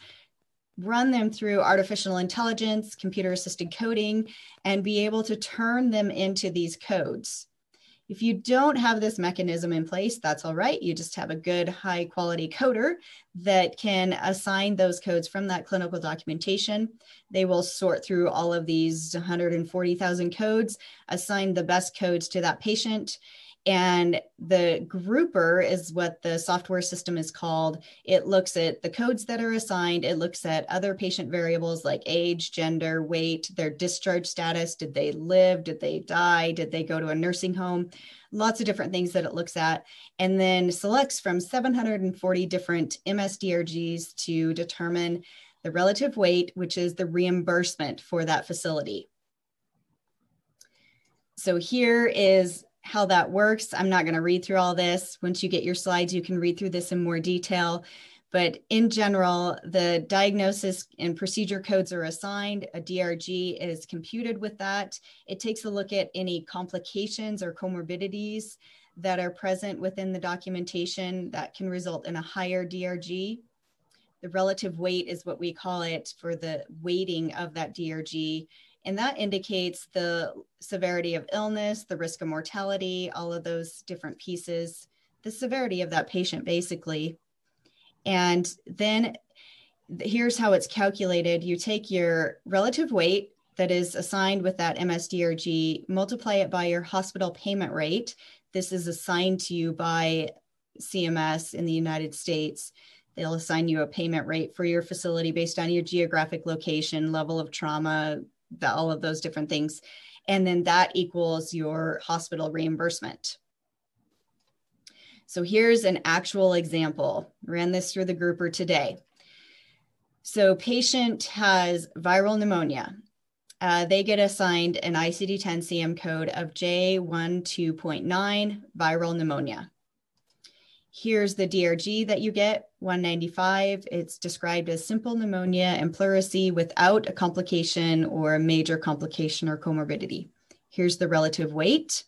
run them through artificial intelligence, computer-assisted coding, and be able to turn them into these codes. If you don't have this mechanism in place, that's all right. You just have a good high quality coder that can assign those codes from that clinical documentation. They will sort through all of these 140,000 codes, assign the best codes to that patient. And the grouper is what the software system is called. It looks at the codes that are assigned. It looks at other patient variables like age, gender, weight, their discharge status. Did they live? Did they die? Did they go to a nursing home? Lots of different things that it looks at. And then selects from 740 different MSDRGs to determine the relative weight, which is the reimbursement for that facility. So here is how that works. I'm not going to read through all this. Once you get your slides, you can read through this in more detail. But in general, the diagnosis and procedure codes are assigned. A DRG is computed with that. It takes a look at any complications or comorbidities that are present within the documentation that can result in a higher DRG. The relative weight is what we call it for the weighting of that DRG. And that indicates the severity of illness, the risk of mortality, all of those different pieces, the severity of that patient, basically. And then here's how it's calculated. You take your relative weight that is assigned with that MSDRG, multiply it by your hospital payment rate. This is assigned to you by CMS in the United States. They'll assign you a payment rate for your facility based on your geographic location, level of trauma, all of those different things. And then that equals your hospital reimbursement. So here's an actual example. Ran this through the grouper today. So patient has viral pneumonia. They get assigned an ICD-10 CM code of J12.9 viral pneumonia. Here's the DRG that you get, 195. It's described as simple pneumonia and pleurisy without a complication or a major complication or comorbidity. Here's the relative weight.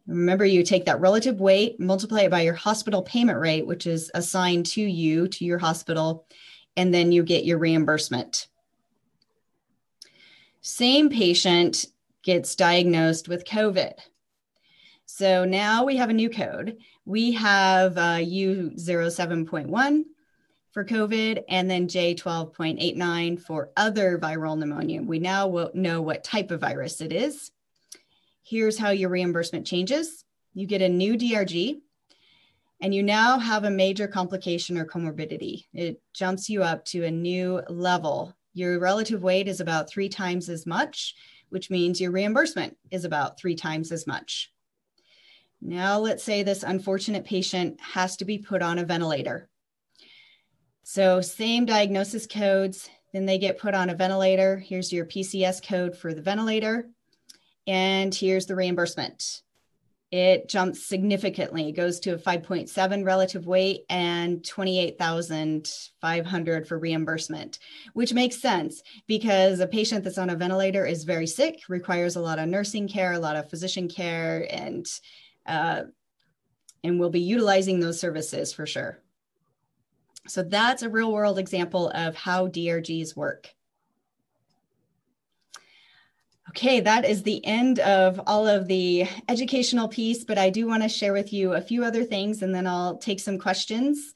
Remember, you take that relative weight, multiply it by your hospital payment rate, which is assigned to you, to your hospital, and then you get your reimbursement. Same patient gets diagnosed with COVID. So now we have a new code. We have U07.1 for COVID, and then J12.89 for other viral pneumonia. We now will know what type of virus it is. Here's how your reimbursement changes. You get a new DRG, and you now have a major complication or comorbidity. It jumps you up to a new level. Your relative weight is about 3 times as much, which means your reimbursement is about 3 times as much. Now, let's say this unfortunate patient has to be put on a ventilator. So same diagnosis codes, then they get put on a ventilator. Here's your PCS code for the ventilator, and here's the reimbursement. It jumps significantly. It goes to a 5.7 relative weight and 28,500 for reimbursement, which makes sense because a patient that's on a ventilator is very sick, requires a lot of nursing care, a lot of physician care, and we'll be utilizing those services for sure. So that's a real world example of how DRGs work. Okay, that is the end of all of the educational piece, but I do want to share with you a few other things, and then I'll take some questions.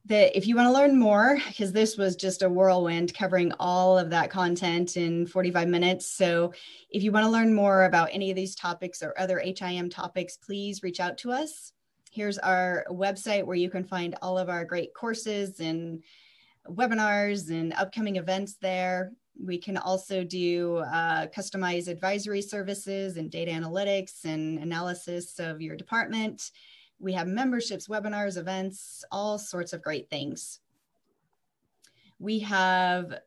That if you want to learn more, because this was just a whirlwind covering all of that content in 45 minutes. So if you want to learn more about any of these topics or other HIM topics, please reach out to us. Here's our website where you can find all of our great courses and webinars and upcoming events there. We can also do customized advisory services and data analytics and analysis of your department. We have memberships, webinars, events, all sorts of great things. We have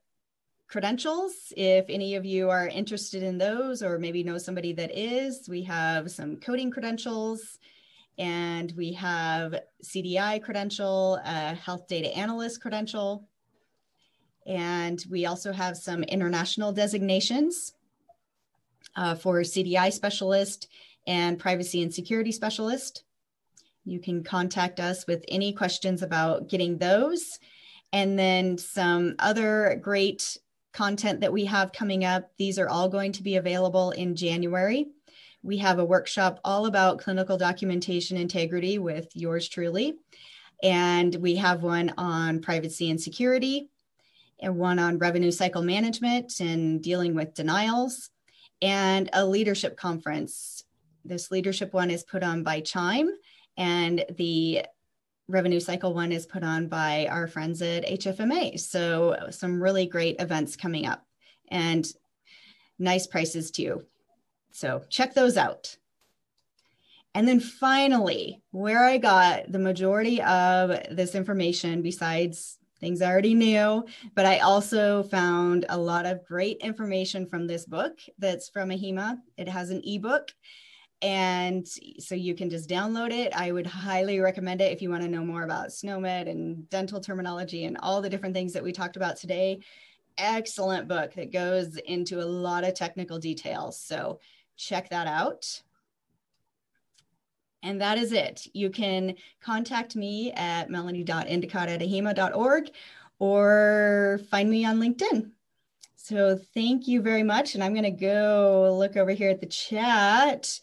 credentials. If any of you are interested in those or maybe know somebody that is, we have some coding credentials, and we have CDI credential, a health data analyst credential. And we also have some international designations for CDI specialist and privacy and security specialist. You can contact us with any questions about getting those. And then some other great content that we have coming up. These are all going to be available in January. We have a workshop all about clinical documentation integrity with yours truly. And we have one on privacy and security, and one on revenue cycle management and dealing with denials, and a leadership conference. This leadership one is put on by Chime, and the revenue cycle one is put on by our friends at HFMA. So some really great events coming up and nice prices too. So check those out. And then finally, where I got the majority of this information, besides things I already knew, but I also found a lot of great information from this book that's from AHIMA. It has an ebook, and so you can just download it. I would highly recommend it if you want to know more about SNOMED and dental terminology and all the different things that we talked about today. Excellent book that goes into a lot of technical details. So check that out. And that is it. You can contact me at melanie.endicott@ahima.org or find me on LinkedIn. So thank you very much. And I'm going to go look over here at the chat,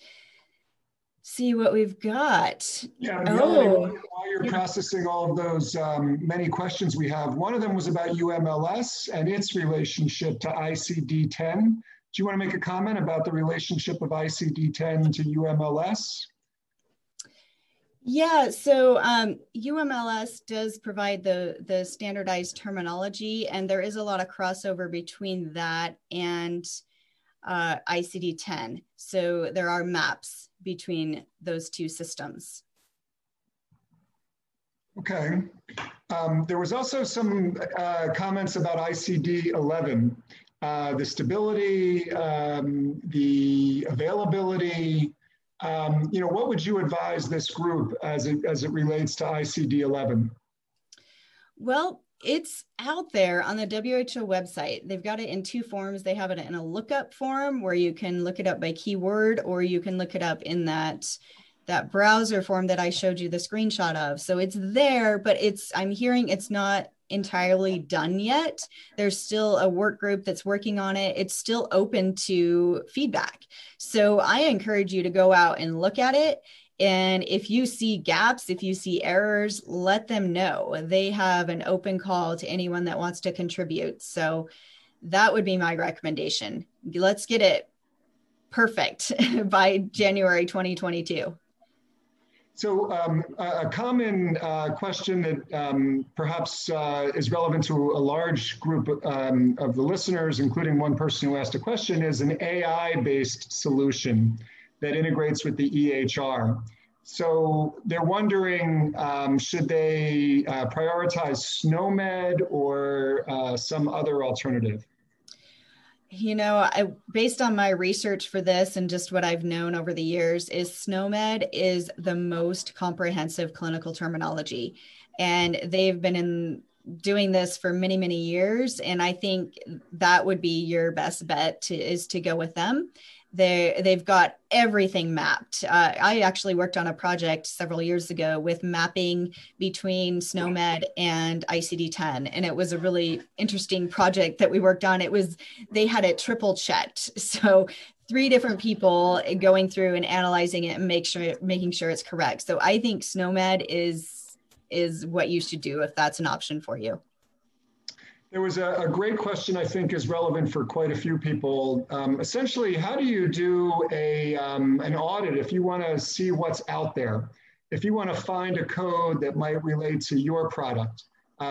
see what we've got. Yeah, Melanie, while you're processing all of those many questions we have, one of them was about UMLS and its relationship to ICD-10. Do you want to make a comment about the relationship of ICD-10 to UMLS? Yeah, so UMLS does provide the standardized terminology, and there is a lot of crossover between that and ICD-10. So there are maps between those two systems. Okay. There was also some comments about ICD-11, the stability, the availability. What would you advise this group as it relates to ICD-11? Well, it's out there on the WHO website. They've got it in two forms. They have it in a lookup form where you can look it up by keyword, or you can look it up in that browser form that I showed you the screenshot of. So it's there, but I'm hearing it's not entirely done yet. There's still a work group that's working on it. It's still open to feedback. So I encourage you to go out and look at it. And if you see gaps, if you see errors, let them know. They have an open call to anyone that wants to contribute. So that would be my recommendation. Let's get it perfect by January 2022. So a common question that perhaps is relevant to a large group of the listeners, including one person who asked a question, is an AI-based solution that integrates with the EHR. So they're wondering, should they prioritize SNOMED or some other alternative? You know, based on my research for this and just what I've known over the years, is SNOMED is the most comprehensive clinical terminology. And they've been doing this for many, many years. And I think that would be your best bet is to go with them. They've got everything mapped. I actually worked on a project several years ago with mapping between SNOMED and ICD-10, and it was a really interesting project that we worked on. They had it triple checked, so 3 different people going through and analyzing it and making sure it's correct. So I think SNOMED is what you should do if that's an option for you. There was a great question I think is relevant for quite a few people. Essentially, how do you do an audit if you want to see what's out there? If you want to find a code that might relate to your product?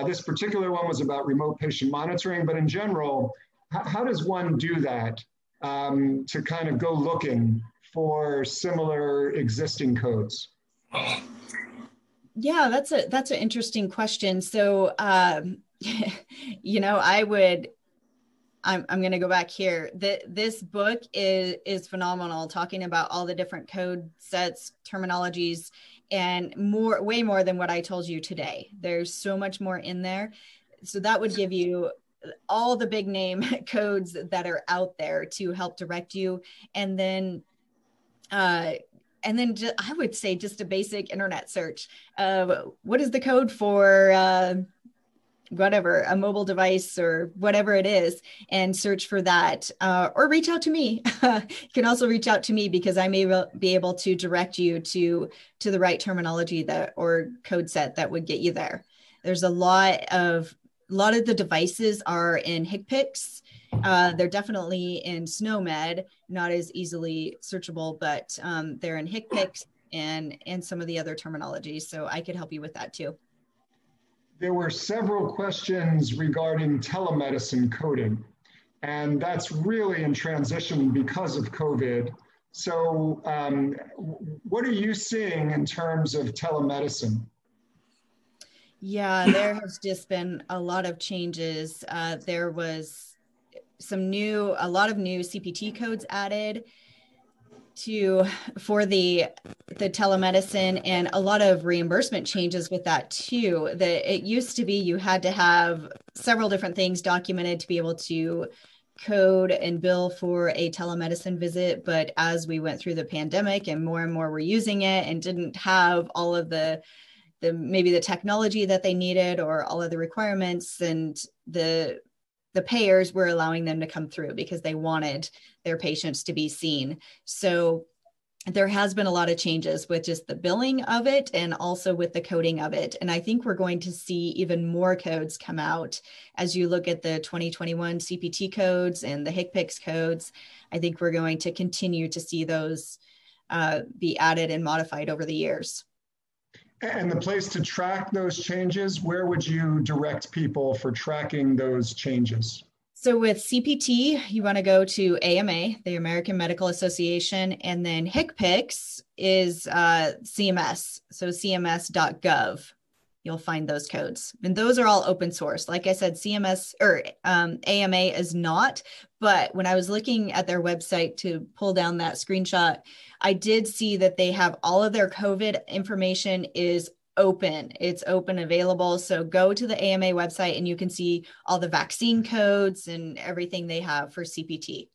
This particular one was about remote patient monitoring, but in general, how does one do that to kind of go looking for similar existing codes? Yeah, that's an interesting question. So, you know, I'm going to go back here. This book is phenomenal, talking about all the different code sets, terminologies, and way more than what I told you today. There's so much more in there. So that would give you all the big name codes that are out there to help direct you. And then I would say just a basic internet search. What is the code for whatever, a mobile device or whatever it is, and search for that, or reach out to me. You can also reach out to me because I may be able to direct you to the right terminology or code set that would get you there. There's a lot of the devices are in HCPCS. They're definitely in SNOMED, not as easily searchable, but they're in HCPCS and some of the other terminologies. So I could help you with that too. There were several questions regarding telemedicine coding, and that's really in transition because of COVID. So what are you seeing in terms of telemedicine? Yeah, there has just been a lot of changes. There was a lot of new CPT codes added for the telemedicine, and a lot of reimbursement changes with that too. It used to be you had to have several different things documented to be able to code and bill for a telemedicine visit. But as we went through the pandemic and more were using it and didn't have all of maybe the technology that they needed or all of the requirements, and the payers were allowing them to come through because they wanted their patients to be seen. So there has been a lot of changes with just the billing of it and also with the coding of it. And I think we're going to see even more codes come out as you look at the 2021 CPT codes and the HCPCS codes. I think we're going to continue to see those be added and modified over the years. And the place to track those changes, where would you direct people for tracking those changes? So with CPT, you want to go to AMA, the American Medical Association, and then HCPCS is CMS, so cms.gov. You'll find those codes. And those are all open source. Like I said, AMA is not, but when I was looking at their website to pull down that screenshot, I did see that they have all of their COVID information is open. It's open, available. So go to the AMA website and you can see all the vaccine codes and everything they have for CPT.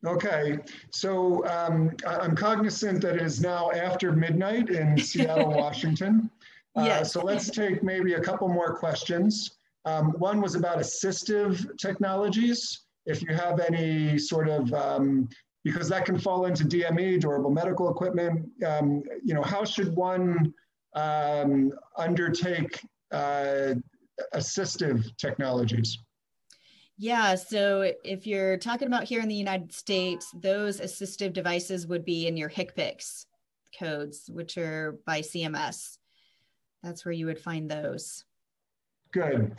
Okay, so I'm cognizant that it is now after midnight in Seattle, Washington. Yes. So let's take maybe a couple more questions. One was about assistive technologies. If you have any sort of, because that can fall into DME, durable medical equipment, how should one undertake assistive technologies? Yeah, so if you're talking about here in the United States, those assistive devices would be in your HCPCS codes, which are by CMS. That's where you would find those. Good.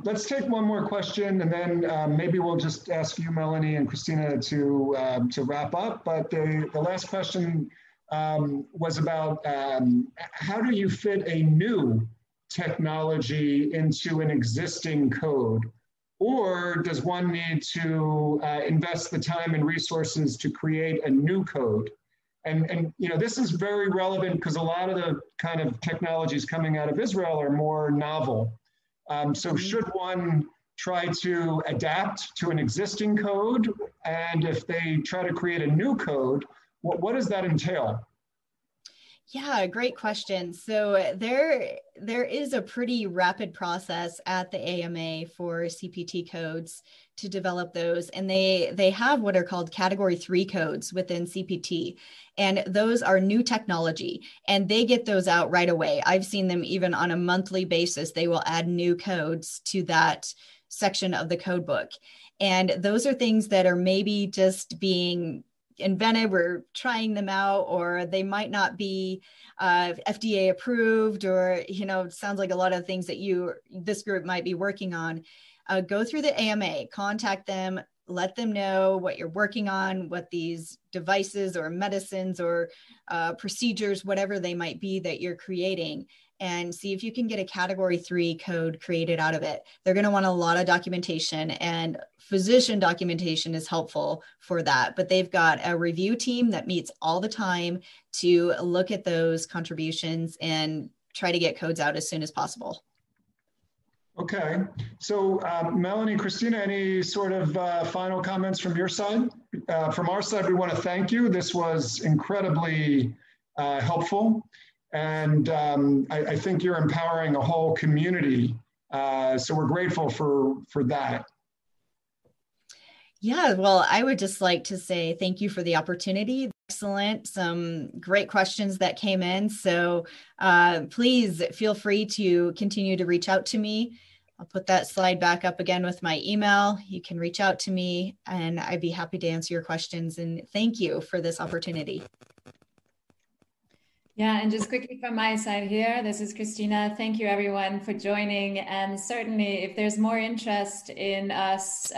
Let's take one more question, and then maybe we'll just ask you, Melanie and Christina, to wrap up. But the last question was about how do you fit a new technology into an existing code? Or does one need to invest the time and resources to create a new code? And this is very relevant because a lot of the kind of technologies coming out of Israel are more novel. So should one try to adapt to an existing code? And if they try to create a new code, what does that entail? Yeah, great question. So there is a pretty rapid process at the AMA for CPT codes to develop those. And they have what are called category 3 codes within CPT. And those are new technology, and they get those out right away. I've seen them even on a monthly basis. They will add new codes to that section of the code book. And those are things that are maybe just being invented, we're trying them out, or they might not be FDA approved, or it sounds like a lot of things that this group might be working on. Go through the AMA, contact them, let them know what you're working on, what these devices or medicines or procedures, whatever they might be that you're creating, and see if you can get a category 3 code created out of it. They're going to want a lot of documentation, and physician documentation is helpful for that. But they've got a review team that meets all the time to look at those contributions and try to get codes out as soon as possible. Okay, so Melanie, Christina, any sort of final comments from your side? From our side, we want to thank you. This was incredibly helpful. And I think you're empowering a whole community. So we're grateful for that. Yeah, well, I would just like to say thank you for the opportunity. Excellent. Some great questions that came in. So please feel free to continue to reach out to me. I'll put that slide back up again with my email. You can reach out to me, and I'd be happy to answer your questions. And thank you for this opportunity. Yeah, and just quickly from my side here, this is Christina. Thank you everyone for joining. And certainly if there's more interest in us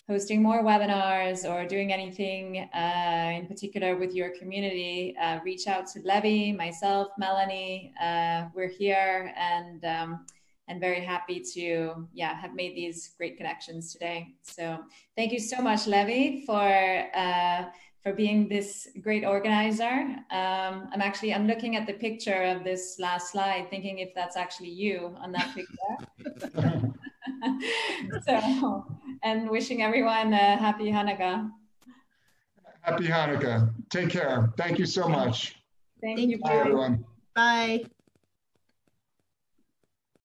hosting more webinars or doing anything in particular with your community, reach out to Levy, myself, Melanie. We're here and very happy to have made these great connections today. So thank you so much, Levy, for being this great organizer. I'm looking at the picture of this last slide, thinking if that's actually you on that picture. So, and wishing everyone a happy Hanukkah. Happy Hanukkah. Take care. Thank you so much. Thank you. Bye, everyone. Bye.